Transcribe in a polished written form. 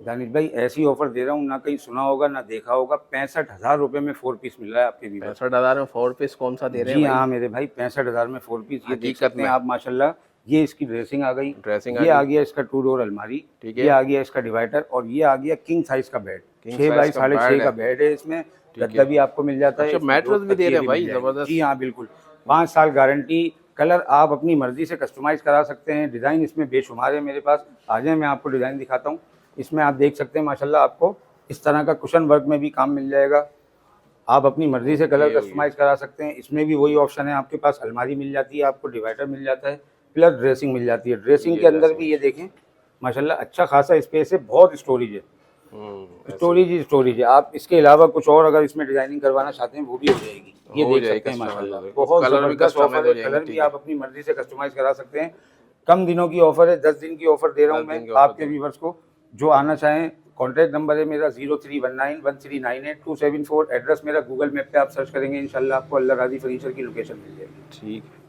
दानिश भाई ऐसी ऑफर दे रहा हूँ, ना कहीं सुना होगा ना देखा होगा। 65,000 रुपये में 4 पीस मिल रहा है आपके व्यूअर्स। 65,000 में 4 पीस कौन सा दे रहे हैं जी भाई? हाँ मेरे भाई, 65,000 में 4 पीस। ये देख हकीकत सकते हैं में आप माशाल्लाह। ये इसकी ड्रेसिंग आ गई, ड्रेसिंग आ ये आ गई। गया इसका 2 डोर अलमारी, ठीक ये है। आ गया इसका डिवाइडर, और ये आ गया किंग साइज का बेड। किंग 6 साइज बाई का साढ़े छः बेड का है। बेड है इसमें। ठीक गद्दा है। भी आपको मिल जाता है, अच्छा, इसमें 2 मैट्रेस भी दे तकिए रहे हैं भी मिल भाई, जाएंगे। जी जबरदस्त। हाँ बिल्कुल। 5 साल गारंटी। कलर आप अपनी मर्जी से कस्टमाइज करा सकते हैं। डिज़ाइन इसमें बेशुमार है मेरे पास। आ जाए, मैं आपको डिज़ाइन दिखाता हूँ। इसमें आप देख सकते हैं माशाल्लाह, आपको इस तरह का कुशन वर्क में भी काम मिल जाएगा। आप अपनी मर्जी से कलर ओके ओके। कस्टमाइज करा सकते हैं। इसमें भी वही ऑप्शन है आपके पास। अलमारी मिल जाती है आपको, डिवाइडर मिल जाता है, प्लस ड्रेसिंग मिल जाती है। ड्रेसिंग ये के अंदर ड्रेसिंग भी है। ये देखें माशाल्लाह, अच्छा खासा स्पेस है, बहुत स्टोरेज है। ऐसे ही स्टोरेज ही स्टोरेज है। आप इसके अलावा कुछ और अगर इसमें डिजाइनिंग करवाना चाहते हैं वो भी हो जाएगी। ये हो देख जाए सकते हैं कस्टमाइज, हो माशाल्लाह, जाए, बहुत कलर भी ज़बरदस्त कस्टमाइज ऑफर हो है। जाएंगे। कलर भी ठीक है। आप अपनी मर्जी से कस्टमाइज करा सकते हैं। कम दिनों की ऑफर है, 10 दिन की ऑफर दे रहा हूँ 10 मैं दिन के ऑफर आपके दे रहे व्यूवर्स को। जो आना चाहें, कॉन्टैक्ट नंबर है मेरा 03191398 274। एड्रेस मेरा गूगल मैप पे आप सर्च करेंगे, इंशाल्लाह आपको अल्लाह राजी फर्नीचर की लोकेशन मिल जाएगी। हैं। ठीक है।